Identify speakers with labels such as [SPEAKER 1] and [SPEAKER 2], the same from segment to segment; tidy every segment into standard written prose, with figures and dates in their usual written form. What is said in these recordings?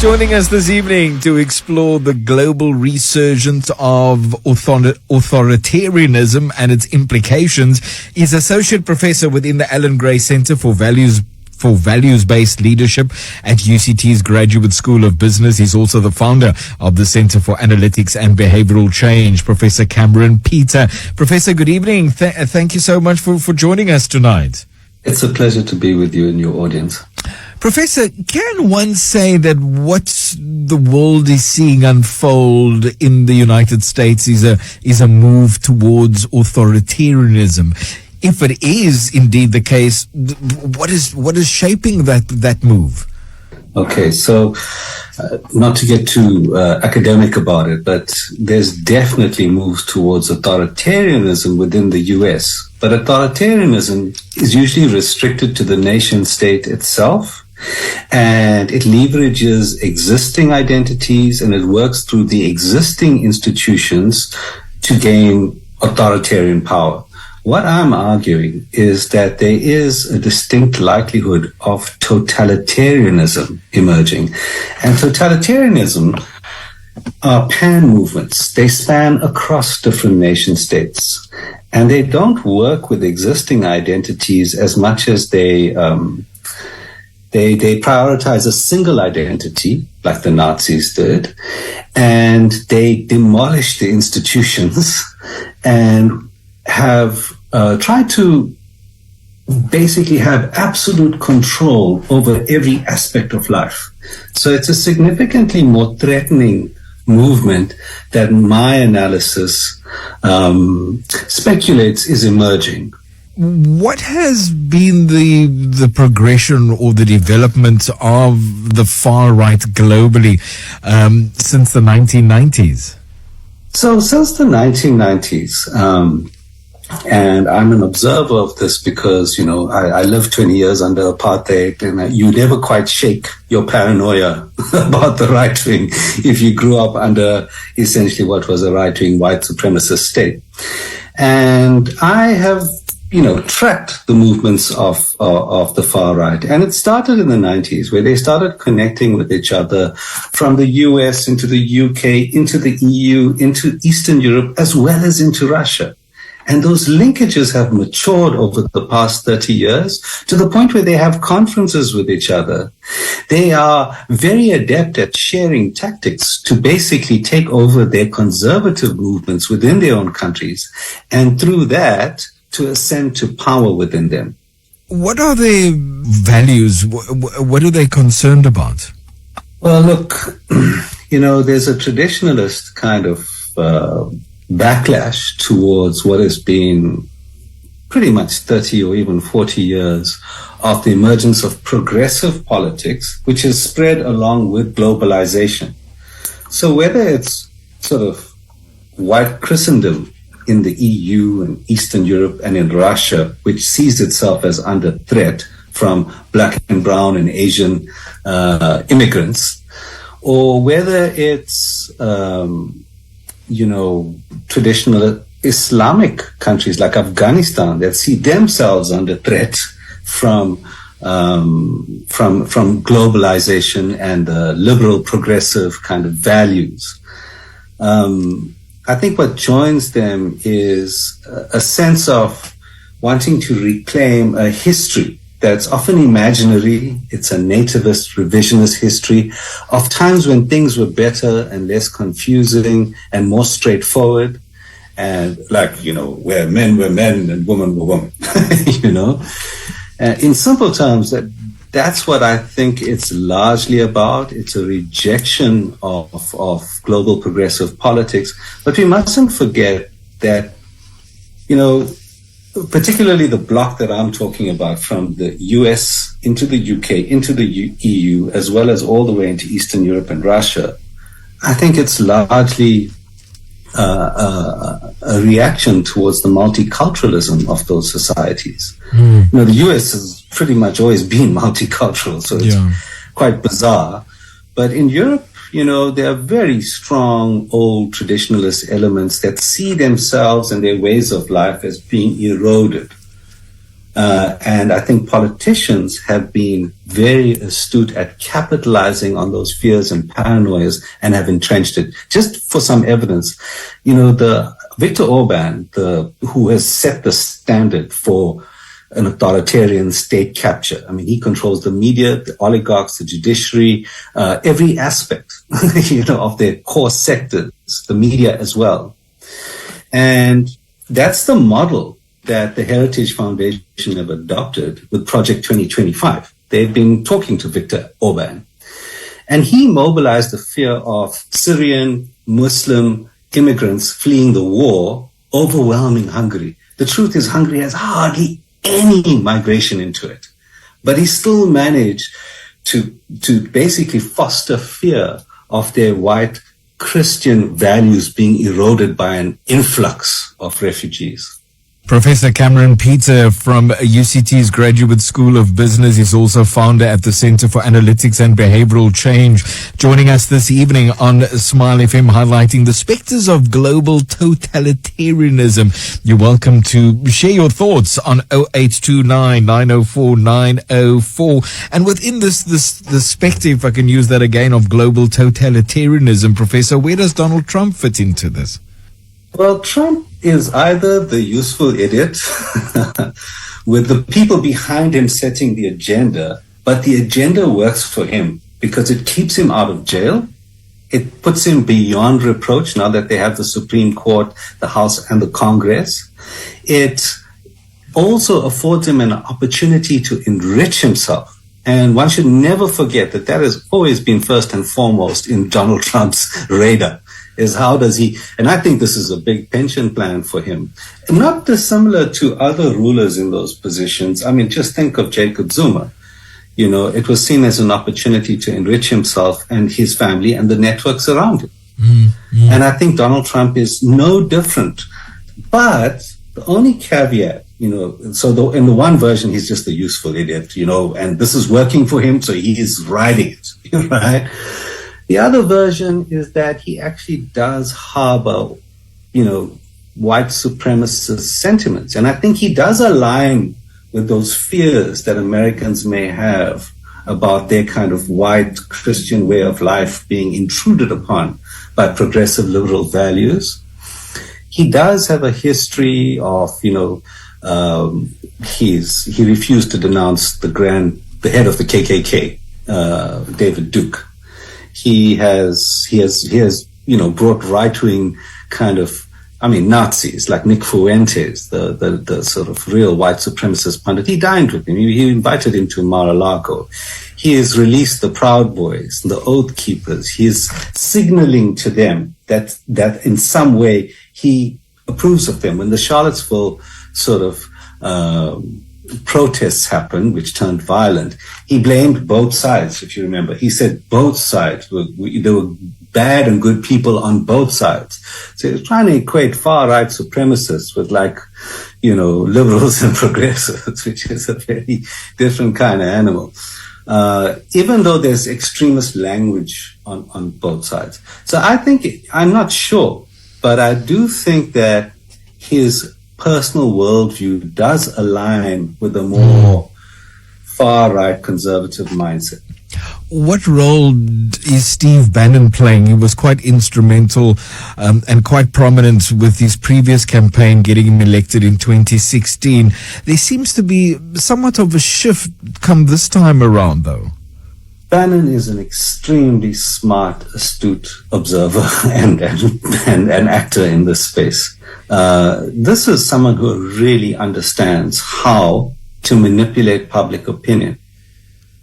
[SPEAKER 1] Joining us this evening to explore the global resurgence of authoritarianism and its implications is Associate Professor within the Alan Gray Center for Values-Based Leadership at UCT's Graduate School of Business. He's also the founder of the Center for Analytics and Behavioral Change, Professor Camaren Peter. Professor, good evening. Thank you so much for joining us tonight.
[SPEAKER 2] It's a pleasure to be with you and your audience.
[SPEAKER 1] Professor, can one say that what the world is seeing unfold in the United States is a move towards authoritarianism? If it is indeed the case, what is shaping that move?
[SPEAKER 2] Okay, so not to get too academic about it, but there's definitely moves towards authoritarianism within the U.S. But authoritarianism is usually restricted to the nation state itself, and it leverages existing identities and it works through the existing institutions to gain authoritarian power. What I'm arguing is that there is a distinct likelihood of totalitarianism emerging. And totalitarianism are pan movements. They span across different nation states. And they don't work with existing identities as much as they prioritize a single identity, like the Nazis did, and they demolish the institutions and have tried to basically have absolute control over every aspect of life. So it's a significantly more threatening movement that my analysis speculates is emerging.
[SPEAKER 1] What has been the progression or the development of the far right globally since the 1990s?
[SPEAKER 2] So since the 1990s, and I'm an observer of this because, I lived 20 years under apartheid, and you never quite shake your paranoia about the right wing if you grew up under essentially what was a right-wing white supremacist state. And I have tracked the movements of the far right. And it started in the 90s, where they started connecting with each other from the US into the UK, into the EU, into Eastern Europe, as well as into Russia. And those linkages have matured over the past 30 years to the point where they have conferences with each other. They are very adept at sharing tactics to basically take over their conservative movements within their own countries. And through that, to ascend to power within them.
[SPEAKER 1] What are their values? What are they concerned about?
[SPEAKER 2] Well, look, there's a traditionalist kind of backlash towards what has been pretty much 30 or even 40 years of the emergence of progressive politics, which is spread along with globalization. So whether it's sort of white Christendom in the EU and Eastern Europe and in Russia, which sees itself as under threat from black and brown and Asian immigrants, or whether it's, traditional Islamic countries like Afghanistan that see themselves under threat from globalization and liberal progressive kind of values. I think what joins them is a sense of wanting to reclaim a history that's often imaginary. It's a nativist, revisionist history of times when things were better and less confusing and more straightforward. And where men were men and women were women, In simple terms, that's what I think it's largely about. It's a rejection of global progressive politics. But we mustn't forget that, particularly the bloc that I'm talking about from the US into the UK, into the EU, as well as all the way into Eastern Europe and Russia, I think it's largely a reaction towards the multiculturalism of those societies. The US has pretty much always been multicultural, so it's quite bizarre. But in Europe, there are very strong old traditionalist elements that see themselves and their ways of life as being eroded. And I think politicians have been very astute at capitalizing on those fears and paranoias and have entrenched it. Just for some evidence, the Viktor Orban, who has set the standard for an authoritarian state capture. I mean, he controls the media, the oligarchs, the judiciary, every aspect, of their core sectors, the media as well. And that's the model that the Heritage Foundation have adopted with Project 2025. They've been talking to Viktor Orban. And he mobilized the fear of Syrian, Muslim immigrants fleeing the war, overwhelming Hungary. The truth is Hungary has hardly any migration into it. But he still managed to basically foster fear of their white Christian values being eroded by an influx of refugees.
[SPEAKER 1] Professor Camaren Peter from UCT's Graduate School of Business is also founder at the Center for Analytics and Behavioral Change, joining us this evening on SmileFM, highlighting the specters of global totalitarianism. You're welcome to share your thoughts on 0829 904 904. And within this specter, if I can use that again, of global totalitarianism, Professor, where does Donald Trump fit into this?
[SPEAKER 2] Well, Trump is either the useful idiot with the people behind him setting the agenda, but the agenda works for him because it keeps him out of jail. It puts him beyond reproach now that they have the Supreme Court, the House, and the Congress. It also affords him an opportunity to enrich himself. And one should never forget that has always been first and foremost in Donald Trump's radar. Is how does he, and I think this is a big pension plan for him, not dissimilar to other rulers in those positions. I mean, just think of Jacob Zuma. It was seen as an opportunity to enrich himself and his family and the networks around him. Mm-hmm. And I think Donald Trump is no different. But the only caveat, in the one version, he's just a useful idiot, and this is working for him, so he's riding it, right? The other version is that he actually does harbor, white supremacist sentiments. And I think he does align with those fears that Americans may have about their kind of white Christian way of life being intruded upon by progressive liberal values. He does have a history of, he refused to denounce the head of the KKK, David Duke. He has brought right-wing kind of, Nazis like Nick Fuentes, the sort of real white supremacist pundit. He dined with him. He invited him to Mar-a-Lago. He has released the Proud Boys, the Oath Keepers. He is signaling to them that in some way he approves of them. When the Charlottesville sort of protests happened, which turned violent, he blamed both sides, if you remember. He said both sides, there were bad and good people on both sides. So he was trying to equate far-right supremacists with liberals and progressives, which is a very different kind of animal. Even though there's extremist language on both sides. So I'm not sure, but I do think that his personal worldview does align with a more far-right conservative mindset.
[SPEAKER 1] What role is Steve Bannon playing? He was quite instrumental and quite prominent with his previous campaign, getting him elected in 2016. There seems to be somewhat of a shift come this time around, though.
[SPEAKER 2] Bannon is an extremely smart, astute observer and actor in this space. This is someone who really understands how to manipulate public opinion.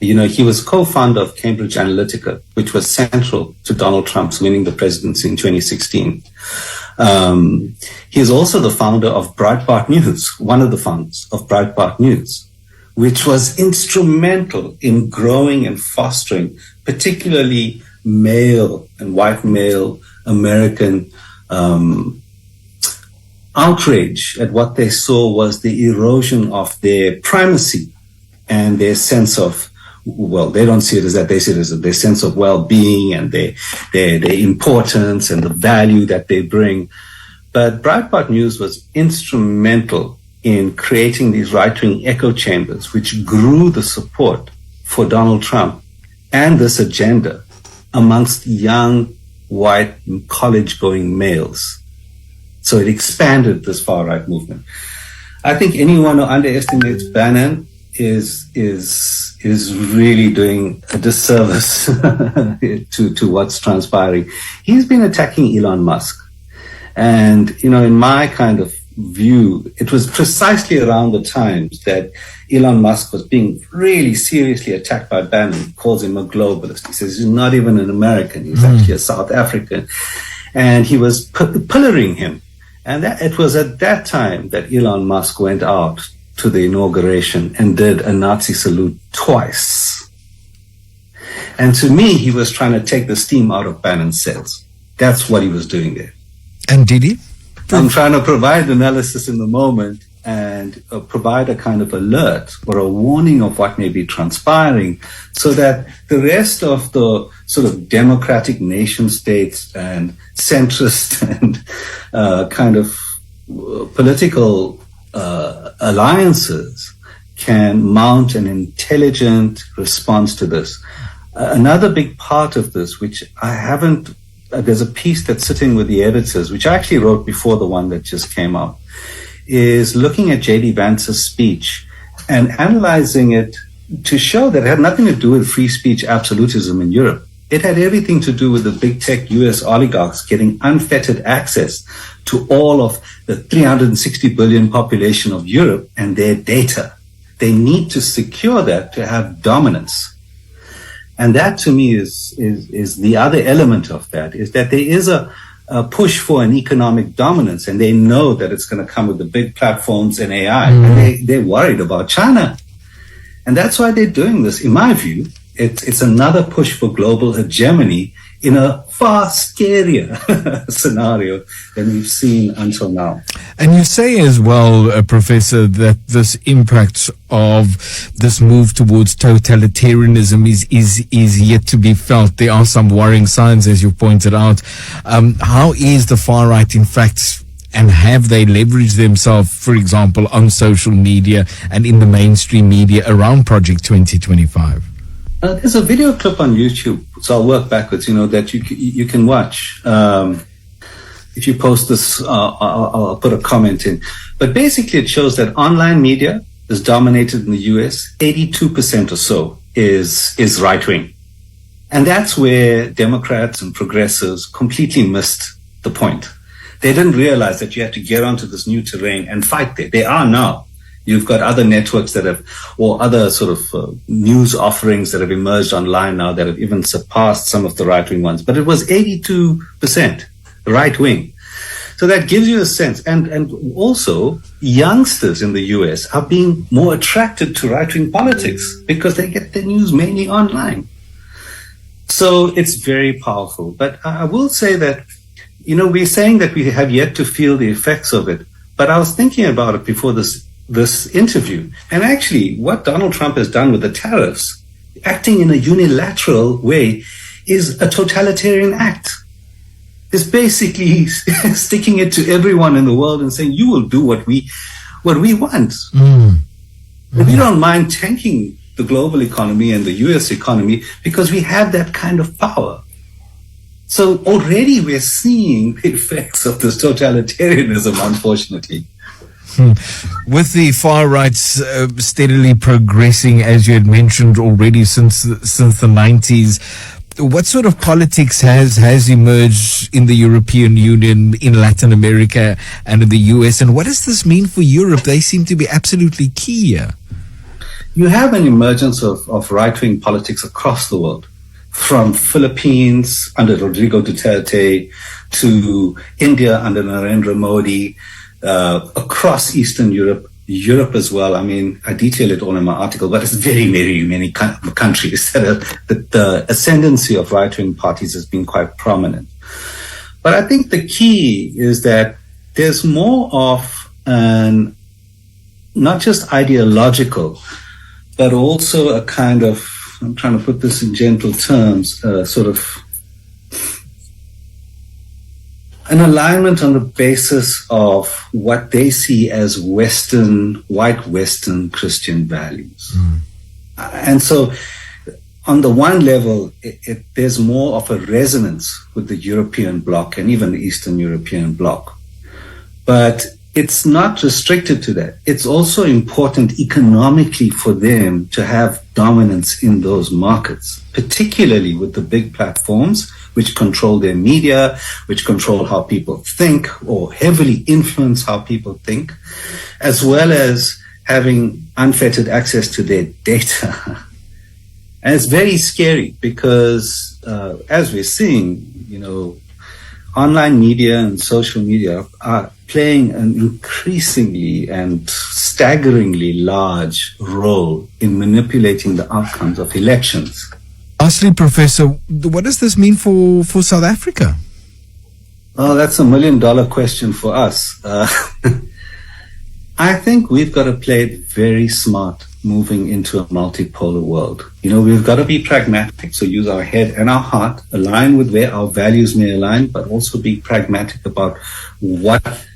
[SPEAKER 2] He was co-founder of Cambridge Analytica, which was central to Donald Trump's winning the presidency in 2016. He is also the founder of Breitbart News, one of the founders of Breitbart News, which was instrumental in growing and fostering particularly male and white male American outrage at what they saw was the erosion of their primacy and their sense of, well, they don't see it as that, they see it as their sense of well-being and their importance and the value that they bring. But Breitbart News was instrumental in creating these right-wing echo chambers, which grew the support for Donald Trump and this agenda amongst young, white, college-going males. So it expanded this far-right movement. I think anyone who underestimates Bannon is really doing a disservice to what's transpiring. He's been attacking Elon Musk. And, in my kind of view, it was precisely around the times that Elon Musk was being really seriously attacked by Bannon. He calls him a globalist. He says he's not even an American. He's actually a South African. And he was pillaring him. And it was at that time that Elon Musk went out to the inauguration and did a Nazi salute twice. And to me, he was trying to take the steam out of Bannon's sails. That's what he was doing there.
[SPEAKER 1] And did he?
[SPEAKER 2] I'm trying to provide analysis in the moment and provide a kind of alert or a warning of what may be transpiring so that the rest of the sort of democratic nation states and centrist and kind of political alliances can mount an intelligent response to this. Another big part of this, which I haven't, there's a piece that's sitting with the editors, which I actually wrote before the one that just came out, is looking at J.D. Vance's speech and analyzing it to show that it had nothing to do with free speech absolutism in Europe. It had everything to do with the big tech US oligarchs getting unfettered access to all of the 360 billion population of Europe and their data. They need to secure that to have dominance. And that to me is the other element of that, is that there is a push for an economic dominance, and they know that it's going to come with the big platforms and AI. And they're worried about China. And that's why they're doing this. In my view, it's another push for global hegemony in a far scarier scenario than we've seen until now.
[SPEAKER 1] And you say as well, Professor, that this impact of this move towards totalitarianism is yet to be felt. There are some worrying signs, as you pointed out. How is the far right, in fact, and have they leveraged themselves, for example, on social media and in the mainstream media around Project 2025?
[SPEAKER 2] There's a video clip on YouTube, so I'll work backwards, that you can watch. If you post this, I'll put a comment in. But basically it shows that online media is dominated in the US. 82% or so is right-wing. And that's where Democrats and progressives completely missed the point. They didn't realize that you have to get onto this new terrain and fight there. They are now. You've got other networks that have, or other sort of news offerings that have emerged online now that have even surpassed some of the right-wing ones. But it was 82% right-wing. So that gives you a sense. And also, youngsters in the US are being more attracted to right-wing politics because they get their news mainly online. So it's very powerful. But I will say that, we're saying that we have yet to feel the effects of it. But I was thinking about it before this interview. And actually, what Donald Trump has done with the tariffs, acting in a unilateral way, is a totalitarian act. It's basically sticking it to everyone in the world and saying, you will do what we want. We don't mind tanking the global economy and the US economy because we have that kind of power. So already we're seeing the effects of this totalitarianism, unfortunately.
[SPEAKER 1] With the far right steadily progressing, as you had mentioned already, since the 90s, what sort of politics has emerged in the European Union, in Latin America, and in the US? And what does this mean for Europe? They seem to be absolutely key here.
[SPEAKER 2] You have an emergence of right-wing politics across the world, from Philippines under Rodrigo Duterte to India under Narendra Modi, across Eastern Europe as well. I mean, I detail it all in my article, but it's very, very many countries that the ascendancy of right-wing parties has been quite prominent. But I think the key is that there's more of an, not just ideological, but also a kind of, I'm trying to put this in gentle terms, sort of an alignment on the basis of what they see as white Western Christian values. And so on the one level, there's more of a resonance with the European bloc and even the Eastern European bloc. But it's not restricted to that. It's also important economically for them to have dominance in those markets, particularly with the big platforms which control their media, which control how people think or heavily influence how people think, as well as having unfettered access to their data. And it's very scary because, as we're seeing, online media and social media are playing an increasingly and staggeringly large role in manipulating the outcomes of elections.
[SPEAKER 1] Lastly, Professor, what does this mean for South Africa?
[SPEAKER 2] Oh, that's $1 million question for us. I think we've got to play it very smart moving into a multipolar world. We've got to be pragmatic, so use our head and our heart, align with where our values may align, but also be pragmatic about what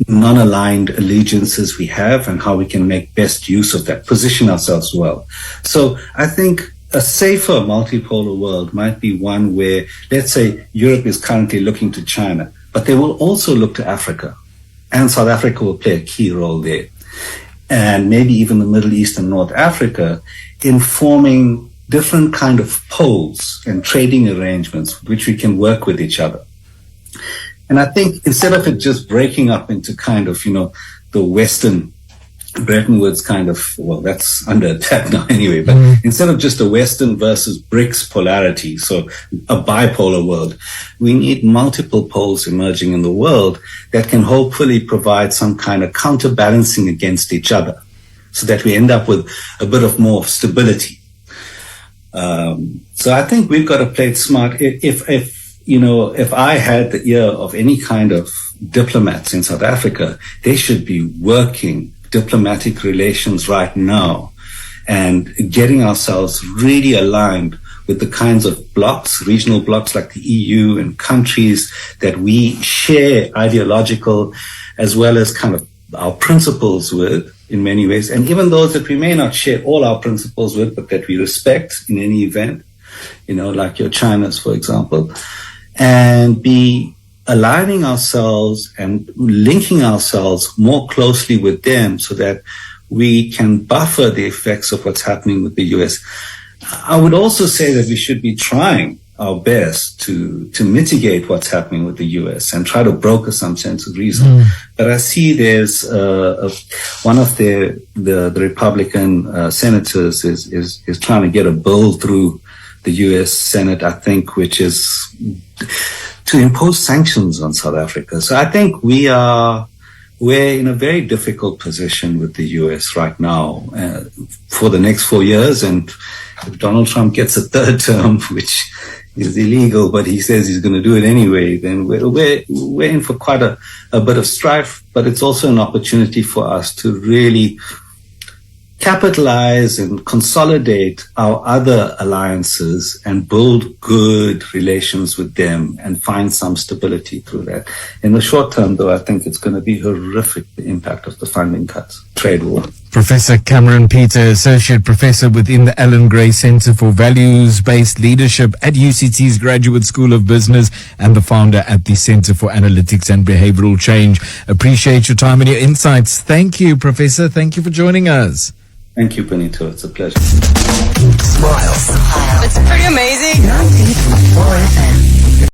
[SPEAKER 2] non-aligned allegiances we have and how we can make best use of that, position ourselves well. So I think a safer multipolar world might be one where, let's say, Europe is currently looking to China, but they will also look to Africa, and South Africa will play a key role there. And maybe even the Middle East and North Africa in forming different kind of poles and trading arrangements which we can work with each other. And I think instead of it just breaking up into kind of, the Western Bretton Woods kind of, well, that's under attack now anyway, but instead of just a Western versus BRICS polarity, so a bipolar world, we need multiple poles emerging in the world that can hopefully provide some kind of counterbalancing against each other so that we end up with a bit of more stability. So I think we've got to play it smart. If I had the ear of any kind of diplomats in South Africa, they should be working diplomatic relations right now and getting ourselves really aligned with the kinds of blocs, regional blocs like the EU and countries that we share ideological as well as kind of our principles with in many ways, and even those that we may not share all our principles with, but that we respect in any event, like your Chinas, for example, and be aligning ourselves and linking ourselves more closely with them so that we can buffer the effects of what's happening with the US. I would also say that we should be trying our best to mitigate what's happening with the US and try to broker some sense of reason. But I see there's one of the Republican senators is trying to get a bill through the US Senate, I think, which is to impose sanctions on South Africa. So I think we're in a very difficult position with the US right now for the next 4 years. And if Donald Trump gets a third term, which is illegal, but he says he's going to do it anyway, then we're in for quite a bit of strife. But it's also an opportunity for us to really capitalize and consolidate our other alliances and build good relations with them and find some stability through that. In the short term, though, I think it's going to be horrific, the impact of the funding cuts, trade war.
[SPEAKER 1] Professor Camaren Peter, Associate Professor within the Alan Gray Center for Values-Based Leadership at UCT's Graduate School of Business and the founder at the Center for Analytics and Behavioral Change. Appreciate your time and your insights. Thank you, Professor. Thank you for joining us.
[SPEAKER 2] Thank you, Benito. It's a pleasure.
[SPEAKER 3] Smile. It's pretty amazing. 98.4 FM.